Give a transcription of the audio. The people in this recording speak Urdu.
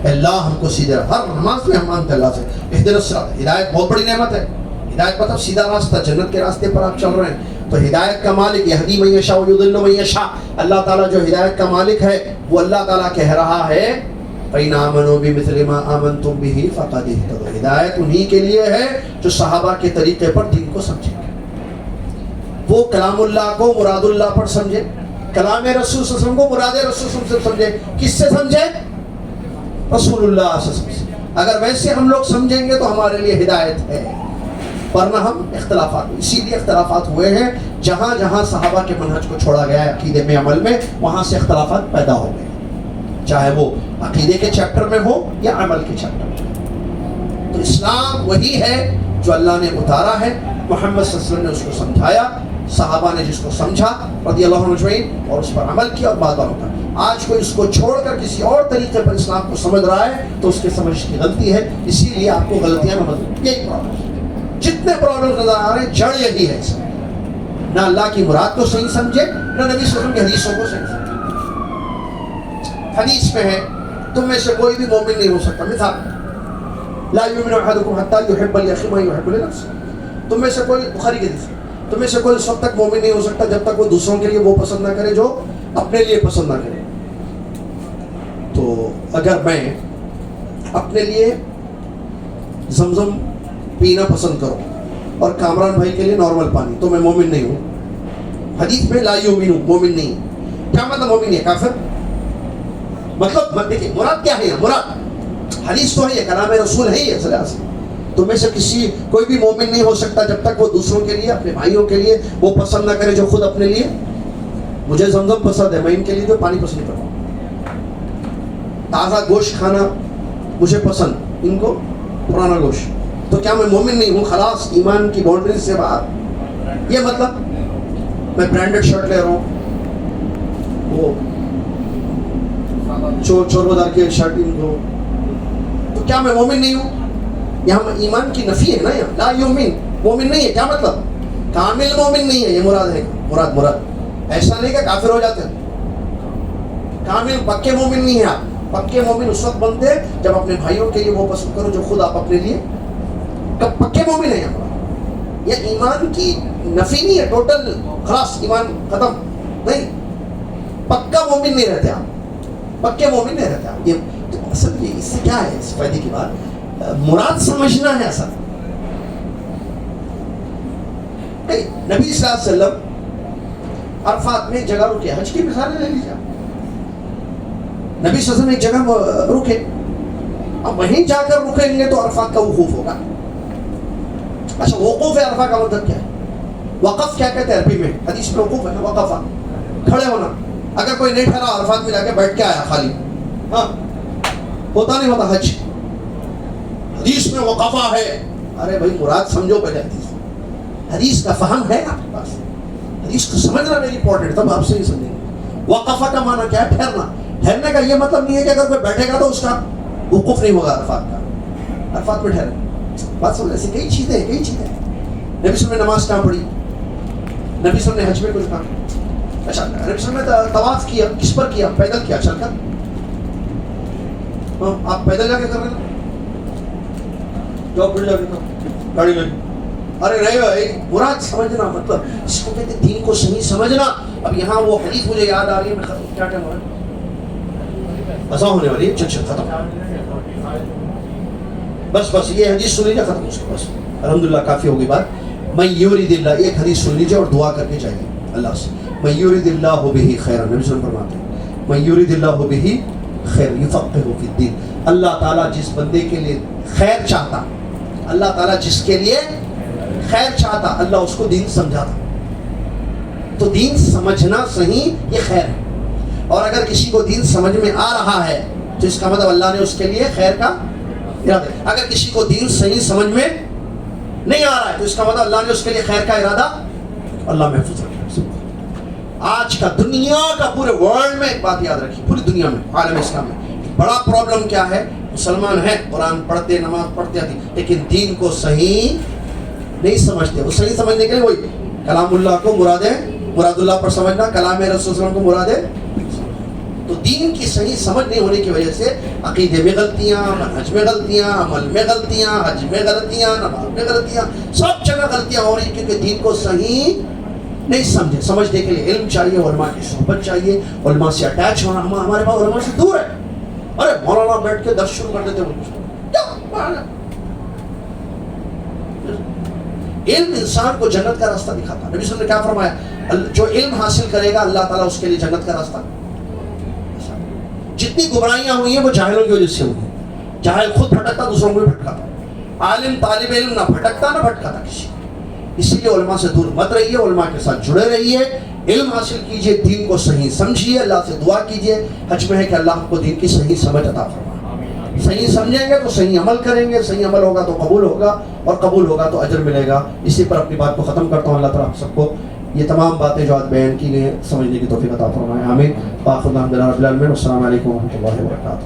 اللہ ہم کو سیدھے ہر نماز میں ہم مانتے اللہ سے اہدنا الصراط. ہدایت بہت بڑی نعمت ہے. ہدایت مطلب سیدھا راستہ، جنت کے راستے پر آپ چل رہے ہیں. تو ہدایت کا مالک یہدی من یشاء ویضل من یشاء، اللہ تعالیٰ جو ہدایت کا مالک ہے وہ اللہ تعالیٰ کہہ رہا ہے فَإِنْ آمَنُوا بِمِثْلِ مَا آمَنْتُمْ بِهِ فَقَدِ اهْتَدَوْا. ہدایت انہی کے لیے ہے جو صحابہ کے طریقے پر دین کو سمجھیں گے. وہ کلام اللہ کو مراد اللہ پر سمجھے، کلام رسول صلی اللہ علیہ وسلم کو مراد رسول صلی اللہ علیہ وسلم سے سمجھے. کس سے سمجھے؟ رسول اللہ صلی اللہ علیہ وسلم سے. اگر ویسے ہم لوگ سمجھیں گے تو ہمارے لیے ہدایت ہے، ورنہ ہم اختلافات، اسی لیے اختلافات ہوئے ہیں. جہاں جہاں صحابہ کے منہج کو چھوڑا گیا ہے عقیدے میں، عمل میں، وہاں سے اختلافات پیدا ہو گئے، چاہے وہ عقیدے کے چیپٹر میں ہو یا عمل کے چیپٹر میں. تو اسلام وہی ہے جو اللہ نے اتارا ہے، محمد صلی اللہ علیہ وسلم نے اس کو سمجھایا، صحابہ نے جس کو سمجھا رضی اللہ عنہ اجمعین اور اس پر عمل کیا اور بعد ہوتا. آج کوئی اس کو چھوڑ کر کسی اور طریقے پر اسلام کو سمجھ رہا ہے تو اس کے سمجھ کی غلطی ہے. اسی لیے آپ کو غلطیاں نہ مطلب یہی پرابلم ہے. جتنے پرابلم نظر آ رہے ہیں جڑ یہی ہے. نہ اللہ کی مراد کو صحیح سمجھے، نہ نبی صلی اللہ علیہ وسلم کی حدیثوں کو صحیح سمجھے. حدیث میں ہے تم میں سے کوئی بھی مومن نہیں ہو سکتا. مثال لا یؤمن احدکم حتی یحب لاخیہ ما یحب لنفسہ. تم میں سے کوئی، بخاری کی حدیث، تم میں سے کوئی اس وقت تک مومن نہیں ہو سکتا جب تک وہ دوسروں کے لیے وہ پسند نہ کرے جو اپنے لیے پسند نہ کرے. تو اگر میں اپنے لیے زمزم پینا پسند کروں اور کامران بھائی کے لیے نارمل پانی، تو میں مومن نہیں ہوں. حدیث میں لا یؤمن، مومن نہیں. کیا مطلب مومن نہیں ہے؟ کافر. مطلب دیکھیں مراد کیا ہے یہاں؟ مراد حدیث تو ہے، یہ کلام رسول ہے یہ صلی اللہ علیہ وسلم. تو میں سے کوئی بھی مومن نہیں ہو سکتا جب تک وہ دوسروں کے لیے، اپنے بھائیوں کے لیے وہ پسند نہ کرے جو خود اپنے لیے. مجھے زمزم پسند ہے، میں ان کے لیے تو پانی پسند نہیں کرتا. تازہ گوشت کھانا مجھے پسند، ان کو پرانا گوشت. تو کیا میں مومن نہیں ہوں؟ خلاص ایمان کی باؤنڈری سے باہر. یہ مطلب میں برانڈڈ شرٹ لے رہا ہوں، وہ چور دار کے شرٹ ان کو، تو کیا میں مومن نہیں ہوں؟ یہاں ایمان کی نفی ہے نا. یہاں لا یؤمن، مومن نہیں ہے. کیا مطلب؟ کامل مومن نہیں ہے، یہ مراد ہے. مراد ایسا نہیں کہ کافر ہو جاتے ہیں. کامل پکے مومن نہیں ہے آپ. پکے مومن اس وقت بنتے ہیں جب اپنے بھائیوں کے لیے وہ پسند کرو جو خود آپ اپنے لیے. کب پکے مومن ہیں یہاں؟ یہ ایمان کی نفی نہیں ہے ٹوٹل، خلاص ایمان ختم نہیں. پکا مومن نہیں رہتے آپ، پکے مومن نہیں رہتے آپ. یہ تو اصل یہ اس سے کیا ہے، اس فائدے کی بات مراد سمجھنا ہے. اصل نبی صلی اللہ علیہ وسلم عرفات میں ایک جگہ رکے. حج کی مثالیں لے لیجیے. نبی صلی اللہ علیہ وسلم ایک جگہ رکے، اب وہیں جا کر رکیں گے تو عرفات کا وقوف ہوگا. اچھا وقوف عرفہ کا مطلب کیا ہے؟ وقف کیا کہتے ہیں عربی میں؟ حدیث میں وقوف ہے نا، وقفہ کھڑے ہونا. اگر کوئی نہیں ٹھہرا عرفات میں جا کے بیٹھ کے آیا خالی، ہاں ہوتا نہیں ہوتا حج. حدیث میں وقفہ ہے. ارے بھائی مراد سمجھو پہلے. حدیث کا فہم ہے آپ کے پاس؟ حدیث کو سمجھنا ویری امپورٹنٹ، تب آپ صحیح سمجھیں گے. وقفہ کا معنی کیا ہے؟ ٹھہرنا. ٹھہرنے کا یہ مطلب نہیں ہے کہ اگر کوئی بیٹھے گا تو اس کا وقوف نہیں ہوگا عرفات کا. عرفات میں ٹھہرے. بات سمجھ. ایسی کئی چیزیں نبی صلی اللہ علیہ وسلم نے نماز کہاں پڑھی، نبی صلی اللہ علیہ وسلم نے حج میں کچھ کہا. اچھا نبی صلی اللہ علیہ وسلم نے طواف کیا، کس پر کیا؟ پیدل کیا، چل کر. آپ پیدل جا کے کر رہے ہیں، جو جا کے گاڑی میں. ارے رہے بھائی مراد سمجھنا، مطلب اس کو کہتے ہیں دین کو صحیح سمجھنا. اب یہاں وہ حدیث مجھے یاد آ رہی ہے، میں ختم کیا ٹائم ہو رہا ہے، بسا ہونے والی ہے. چل ختم، بس یہ حدیث سن لیجیے، ختم اس کو بس. الحمدللہ کافی ہوگی بات. من یرید اللہ، ایک حدیث سن لیجیے اور دعا کر کے چاہیے اللہ سے. من یرید اللہ بہ خیرا، نبی صلی اللہ علیہ وسلم فرماتے ہیں من یرید اللہ بہ خیر یفقہہ فی الدین. اللہ تعالیٰ جس بندے کے لیے خیر چاہتا، اللہ تعالیٰ جس کے لیے خیر چاہتا، اللہ اس کو دین سمجھاتا. تو دین سمجھنا صحیح یہ خیر ہے. اور اگر کسی کو دین سمجھ میں آ رہا ہے تو اس کا مطلب اللہ نے اس کے لیے خیر کا ارادہ. اگر کسی کو دین صحیح سمجھ میں نہیں آ رہا ہے تو اس کا مطلب اللہ نے اس کے لیے خیر کا ارادہ. اللہ محفوظ رکھے. آج کا دنیا کا پورے ورلڈ میں ایک بات یاد رکھی، پوری دنیا میں عالم اسلام میں بڑا پرابلم کیا ہے؟ مسلمان ہیں، قرآن پڑھتے، نماز پڑھتے آتی، لیکن دین کو صحیح نہیں سمجھتے. وہ صحیح سمجھنے کے لیے وہی کلام اللہ کو مراد اللہ پر سمجھنا، کلام رسول صلی اللہ علیہ وسلم کو مراد تو دین کی صحیح سمجھ نہیں ہونے کی وجہ سے عقیدے میں غلطیاں، منہج میں غلطیاں، عمل میں غلطیاں، حج میں غلطیاں، نماز میں غلطیاں، سب جگہ غلطیاں ہو رہی ہیں کیونکہ دین کو صحیح نہیں سمجھے. سمجھنے کے لیے علم چاہیے، علماء کی صحبت چاہیے، علماء سے اٹیچ ہونا. ہمارے پاس علماء سے دور ہے. ارے مولانا بیٹھ کے درس شروع کر دیتے ہیں. علم انسان کو جنت کا راستہ دکھاتا. نبی صلی اللہ علیہ وسلم نے کیا فرمایا؟ جو علم حاصل کرے گا اللہ تعالیٰ اس کے لیے جنت کا راستہ. جتنی گمراہیاں ہوئی ہیں وہ جاہلوں کی وجہ سے ہوئی ہیں. جاہل خود بھٹکتا دوسروں کو بھی بھٹکاتا. عالم طالب علم نہ بھٹکتا نہ بھٹکاتا کسی. اسی لیے علماء سے دور مت رہیے، علماء کے ساتھ جڑے رہیے، علم حاصل کیجئے، دین کو صحیح سمجھیے، اللہ سے دعا کیجئے. حج میں ہے کہ اللہ کو دین کی صحیح سمجھ عطا فرمائے. صحیح سمجھیں گے تو صحیح عمل کریں گے، صحیح عمل ہوگا تو قبول ہوگا، اور قبول ہوگا تو اجر ملے گا. اسی پر اپنی بات کو ختم کرتا ہوں. اللہ تعالیٰ سب کو یہ تمام باتیں جو آج بیان کی گئی سمجھنے کی توفیق عطا فرمائے. آمین. باخر الحمد للہ رب العالمین. السلام علیکم و رحمۃ اللہ وبرکاتہ.